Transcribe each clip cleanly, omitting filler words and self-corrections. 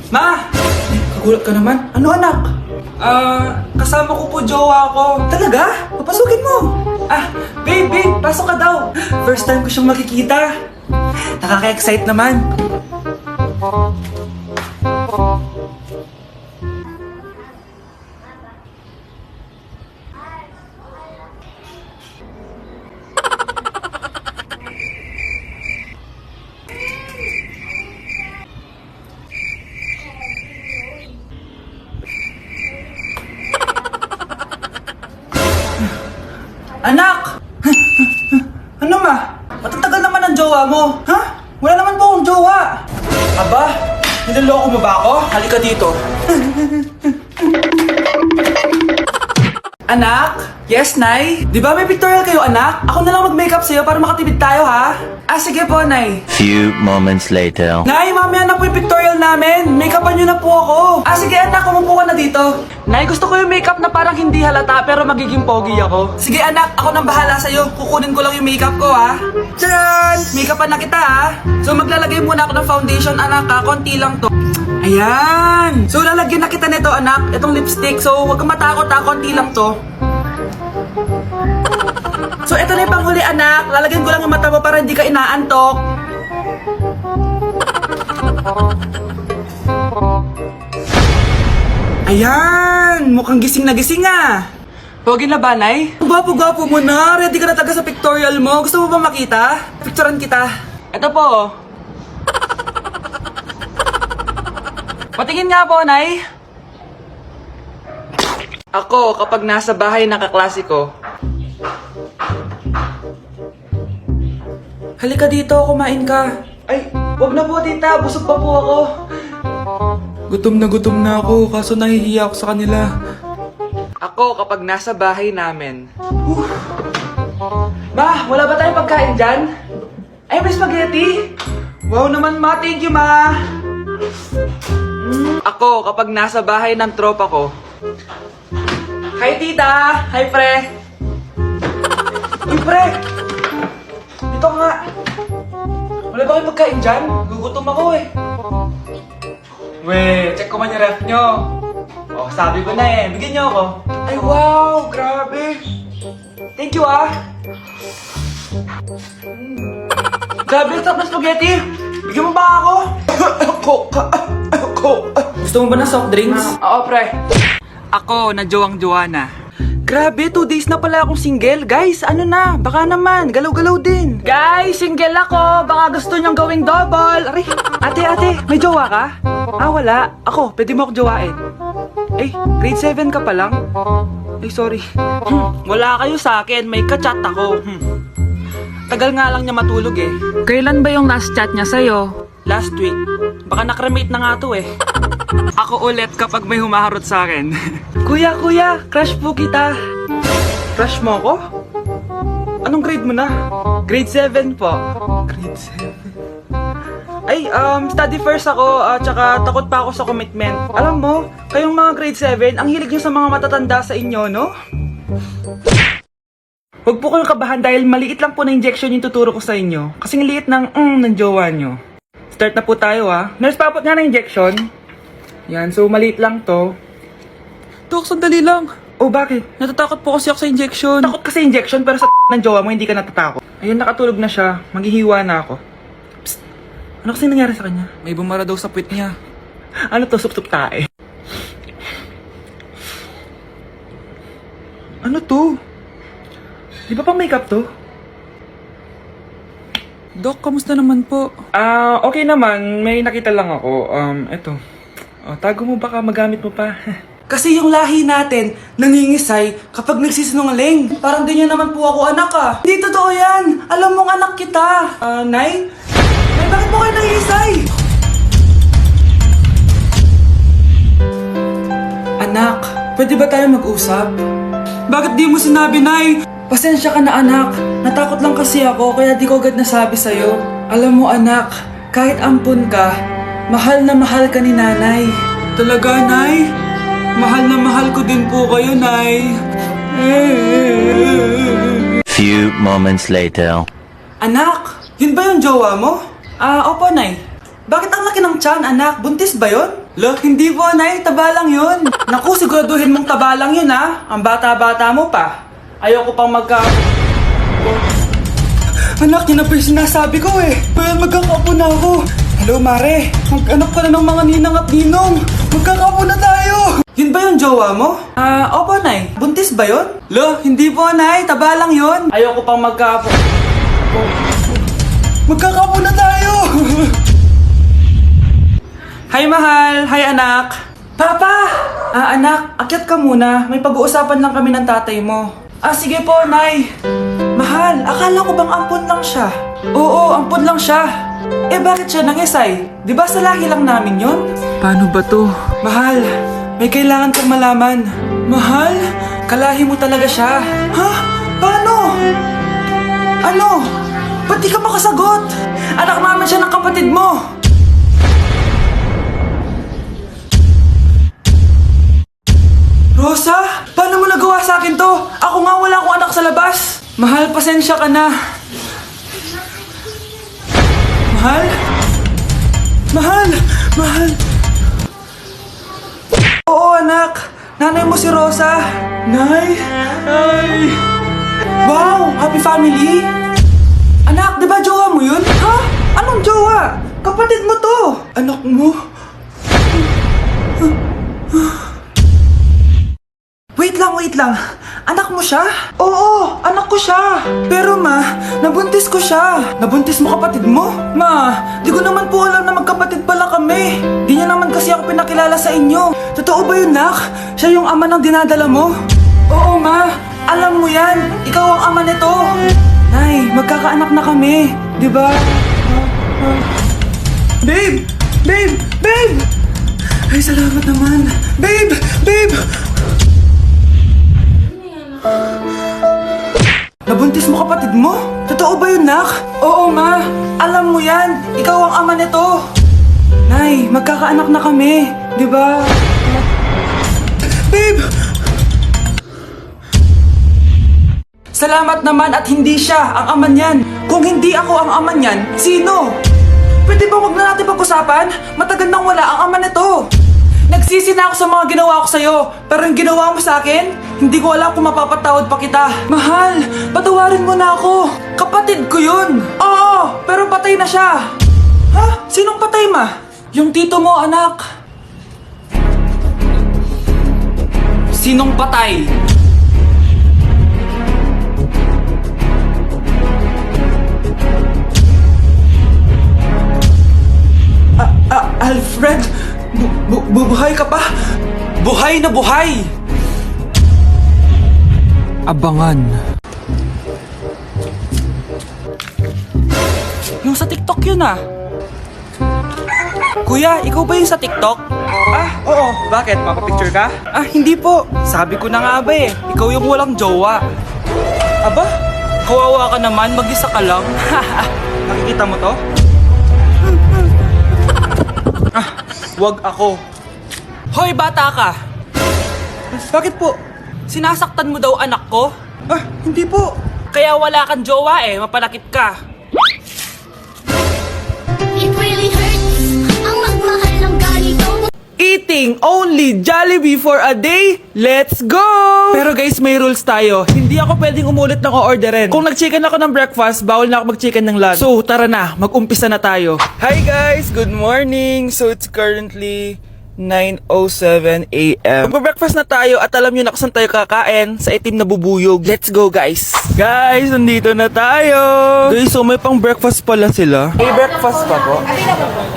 Ma! Kagulat ka naman. Ano anak? Kasama ko po jowa ko. Talaga? Papasukin mo. Babe, pasok ka daw. First time ko siyang makikita. Nakaka-excite naman. Anak! Ano ma? Matatagal naman ang jowa mo, ha? Wala naman po akong jowa. Aba, niloloko mo ba ako? Halika dito. Anak? Yes, Nay? Di ba may pictorial kayo, anak? Ako na lang mag-makeup sa'yo para makatipid tayo, ha? Sige po, Nay. Few moments later. Nay, mamaya na po yung pictorial namin. Make-upan nyo na po ako. Sige, anak, umupo ka na dito. Nay, gusto ko yung makeup na parang hindi halata pero magiging pogi ako. Sige, anak, ako nang bahala sa'yo. Kukunin ko lang yung makeup ko, ha? Tcharan! Make-upan na kita, ha? So, maglalagay muna ako ng foundation, anak, ha? Konti lang to. Ayan! So, lalagyan na kita nito, anak. Itong lipstick. So, huwag kang matakot, ha? Konti lang to. So, ito na yung panghuli, anak. Lalagyan ko lang yung mata mo para hindi ka inaantok. Ayan! Mukhang gising na gising, ah. Pogi na ba, Nay? Gwapo-gwapo mo na. Ready ka na talaga sa pictorial mo. Gusto mo ba makita? Picturean kita. Ito po. Patingin nga po, Nay. Ako, kapag nasa bahay ng kaklase ko. Halika dito, kumain ka. Ay, wag na po, tita. Busog pa po ako. Gutom na ako, kaso nahihiya ako sa kanila. Ako, kapag nasa bahay namin. Ma, wala ba tayong pagkain dyan? Ay, may spaghetti? Wow naman, ma. Thank you, ma. Ako, kapag nasa bahay ng tropa ko. Hi, tita! Hi, pre! Uy, pre! Dito nga! Wala ba kayong pagkain dyan? Gugutom ako eh. Weh, check ko man yung ref nyo. Oh, sabi ko na eh. Bigyan nyo ako. Ay, wow! Grabe! Thank you, ah! Grabe, ang sarap na spaghetti! Bigyan mo ba ako? Gusto mo ba ng soft drinks? Oo, pre. Ako, na jowang-jowa na. Grabe, 2 days na pala akong single. Guys, ano na? Baka naman, galaw-galaw din. Guys, single ako. Baka gusto niyong gawing double. Aray, ate, may jowa ka? Wala. Ako, pwede mo ako jowain. Grade 7 ka pa lang? Sorry. Wala kayo sa akin. May ka-chat ako. Tagal nga lang niya matulog eh. Kailan ba yung last chat niya sa'yo? Last week. Baka nakremate na nga to eh. Ako ulit kapag may humaharot sa akin. Kuya, crush po kita. Crush mo ako? Anong grade mo na? Grade 7 po. Grade 7? Study first ako, tsaka takot pa ako sa commitment. Alam mo, kayong mga grade 7, ang hilig nyo sa mga matatanda sa inyo, no? Huwag po kayong kabahan dahil maliit lang po na injection yung tuturo ko sa inyo. Kasing liit ng ng jowa nyo. Start na po tayo, ha. Nurse, papot nga na injection. Yan, so maliit lang to. Dok, sandali lang. Oh, bakit? Natatakot po kasi ako sa injection. Takot kasi injection pero sa ng jowa mo hindi ka natatakot. Ayun, nakatulog na siya. Maghihiwa na ako. Psst. Ano kasi nangyari sa kanya? May bumara daw sa puwit niya. Ano to? Sup-sup tae. Ano to? Di ba pang makeup to? Dok, kamusta naman po? Okay naman. May nakita lang ako. Eto. Tago mo baka magamit mo pa. Kasi yung lahi natin, nangingisay kapag nagsisinungaling. Parang ganyan naman po ako, anak ah. Hindi totoo yan. Alam mong anak kita. Nay? Nay, bakit mo kayo nangingisay? Anak, pwede ba tayo mag-usap? Bakit di mo sinabi, Nay? Pasensya ka na, anak. Natakot lang kasi ako, kaya di ko agad nasabi sa'yo. Alam mo, anak, kahit ampun ka, mahal na mahal ka ni nanay. Talaga, Nay? Mahal na mahal ko din po kayo, Nay. Few moments later. Anak, yun ba yung jowa mo? Opo, Nay. Bakit ang laki ng tiyan, anak? Buntis ba yun? Lo, hindi po, Nay. Taba lang yun. Naku, siguraduhin mong taba lang yun, ha? Ang bata-bata mo pa. Ayoko pang Anak, yun na po yung sinasabi ko eh. Well, magkakaapo na ako. Hello, Mare. Mag-anak ka na ng mga ninang at ninong. Magkakaapo na tayo. Yun ba yung jowa mo? Opo, Nay. Buntis ba yun? Lo, hindi po, Nay. Taba lang yun. Ayoko pang magkakaapo na tayo. Hi, mahal. Hi, anak. Papa! Anak, akyat ka muna. May pag-uusapan lang kami ng tatay mo. Sige po, Nay. Mahal, akala ko bang ampun lang siya? Oo, ampun lang siya. Bakit siya nangisay? Di ba sa lahi lang namin yon? Paano ba to? Mahal, may kailangan kang malaman. Mahal, kalahi mo talaga siya. Ha? Paano? Ano? Ba't di ka makasagot? Anak namin siya ng kapatid mo. Rosa, paano mo nagawa sa akin to? Ako nga wala akong anak sa labas. Mahal, pasensya ka na. Mahal? Mahal? Mahal? Oo, anak. Nanay mo si Rosa. Nay? Ay. Wow, happy family. Anak, di ba jowa mo yun? Ha? Anong jowa? Kapatid mo to. Anak mo? Wait lang. Anak mo siya? Oo, anak ko siya. Pero ma, nabuntis ko siya. Nabuntis mo kapatid mo? Ma, di ko naman po alam na magkapatid pala kami. Di niya naman kasi ako pinakilala sa inyo. Totoo ba yun, nak? Siya yung ama ng dinadala mo? Oo, ma. Alam mo yan. Ikaw ang ama nito. Nay, magkakaanak na kami. Di ba? Babe! Ay, salamat naman. Babe! Nabuntis mo kapatid mo? Totoo ba yun, nak? Oo, ma. Alam mo yan. Ikaw ang ama nito. Nay, magkakaanak na kami. Di ba? Babe! Salamat naman at hindi siya ang ama niyan. Kung hindi ako ang ama niyan, sino? Pwede ba wag na natin pag-usapan? Matagal nang wala ang ama nito. Nagsisi na ako sa mga ginawa ko sa'yo, pero yung ginawa mo sa akin, hindi ko alam kung mapapatawad pa kita. Mahal, patawarin mo na ako. Kapatid ko yun. Oo, pero patay na siya. Ha? Sinong patay, ma? Yung tito mo, anak. Sinong patay? Alfred? Buhay ka pa? Buhay na buhay! Abangan. Yung sa TikTok yun ah. Kuya, ikaw ba yung sa TikTok? Oo. Bakit? Papapicture ka? Hindi po. Sabi ko na nga ba eh. Ikaw yung walang jowa. Aba? Kawawa ka naman. Mag-isa ka lang. Nakikita mo to? Wag ako. Hoy, bata ka! Bakit po? Sinasaktan mo daw anak ko? Hindi po. Kaya wala kang jowa eh, mapanakit ka. It really hurts ang magmahal ng ganito. Eating only Jollibee for a day? Let's go! Pero guys, may rules tayo. Hindi ako pwedeng umulit ng o-orderin. Kung nag-chicken ako ng breakfast, bawal na ako mag-chicken ng lunch. So, tara na. Mag-umpisa na tayo. Hi guys! Good morning! So, it's currently 9:07 a.m. Magpa-breakfast na tayo at alam nyo na kung saan tayo kakain sa itim na bubuyog. Let's go guys! Guys, nandito na tayo! Guys, so may pang breakfast pala sila. May breakfast pa po?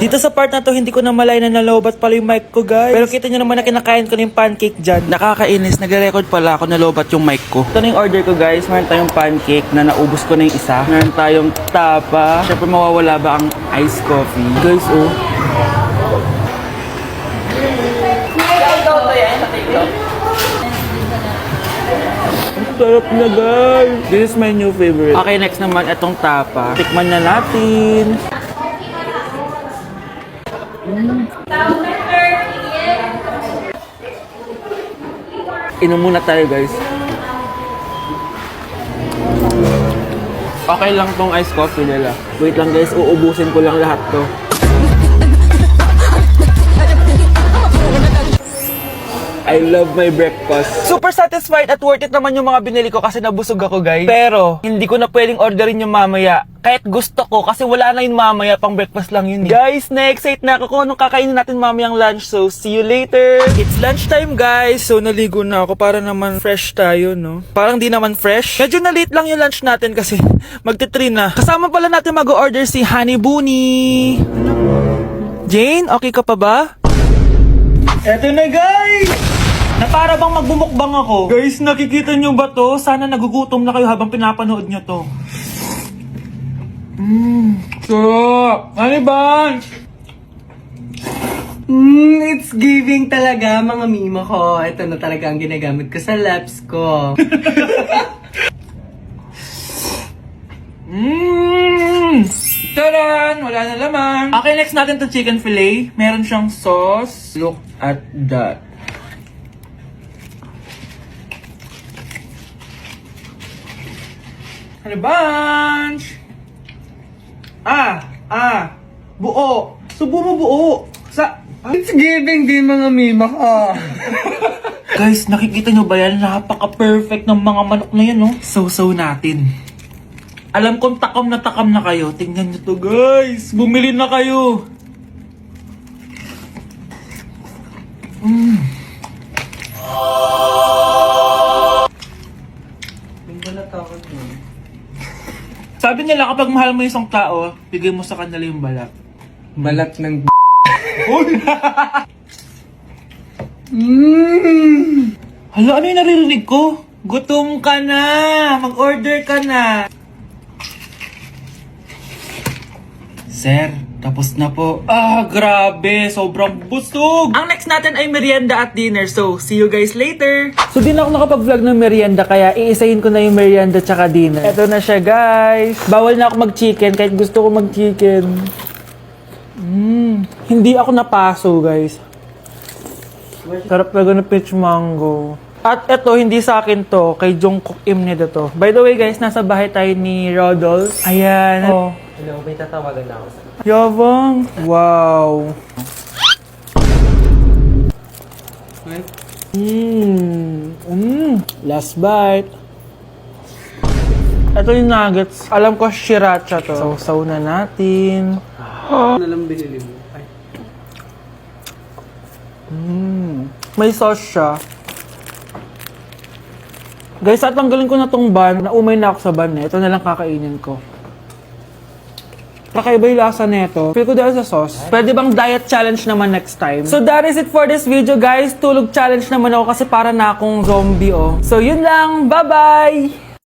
Dito sa part na to, hindi ko na malay na nalobat pala yung mic ko guys. Pero kita nyo naman na kinakain ko na yung pancake dyan. Nakakainis, nagre-record pala ako nalobat yung mic ko. Ito na yung order ko guys. Meron tayong pancake na naubos ko na yung isa. Meron tayong tapa. Siyempre mawawala ba ang iced coffee? Guys, oh. Sarap na guys! This is my new favorite. Okay, next naman itong tapa. Tikman na natin. Inom muna tayo guys. Okay lang tong iced coffee nila. Wait lang guys, uubusin ko lang lahat to. I love my breakfast. Super satisfied at worth it naman yung mga binili ko kasi nabusog ako, guys. Pero, hindi ko na pwedeng orderin yung mamaya. Kahit gusto ko kasi wala na yun mamaya, pang breakfast lang yun. Guys, na-excite na ako kung anong kakainin natin mamayang lunch. So, see you later. It's lunchtime, guys. So, naligo na ako para naman fresh tayo, no? Parang di naman fresh. Medyo na-late lang yung lunch natin kasi magti-3 na. Kasama pala natin mag-order si Honey Bunny. Jane, okay ka pa ba? Eto na, guys! Na para bang magbumukbang ako. Guys, nakikita nyo ba to? Sana nagugutom na kayo habang pinapanood nyo to. Sarap! Ano ba? It's giving talaga, mga mima ko. Ito na talaga ang ginagamit ko sa laps ko. Taran! Wala na laman. Okay, next natin to chicken fillet. Meron siyang sauce. Look at that. Ano bunch? Buo. Subo mo buo. It's giving din, mga mima ko. Guys, nakikita nyo ba yan? Napaka-perfect ng mga manok na yan, no? So natin. Alam kong takam na kayo. Tingnan nyo to, guys. Bumili na kayo. Sabi nila kapag mahal mo yung isang tao, bigay mo sa kanila yung balat. Balat ng Hala, ano yung naririnig ko? Gutom ka na! Mag-order ka na! Sir, tapos na po. Grabe! Sobrang busog! Ang next natin ay merienda at dinner. So, see you guys later! So, di na ako nakapag-vlog ng merienda, kaya iisahin ko na yung merienda tsaka dinner. Eto na siya, guys! Bawal na ako mag-chicken kahit gusto ko mag-chicken. Hindi ako napaso, guys. Sarap talaga ng peach mango. At eto, hindi sa akin to. Kay Jungkook Imnida to. By the way, guys, nasa bahay tayo ni Rodolph. Ayan. Oh. Hello, may tatawagan na ako sa... Yabang. Wow. Last bite. Ito yung nuggets. Alam ko, sriracha to. Sausaw na natin. Ano lang binili mo? Ay. May sauce siya. Guys, at tanggalin ko na tong ban. Naumay na ako sa ban eh. Ito na lang kakainin ko. Kakaiba yung lasa nito. Feel ko dahil sa sauce. Pwede bang diet challenge naman next time? So that is it for this video, guys. Tulog challenge naman ako kasi para na akong zombie, oh. So yun lang. Bye-bye!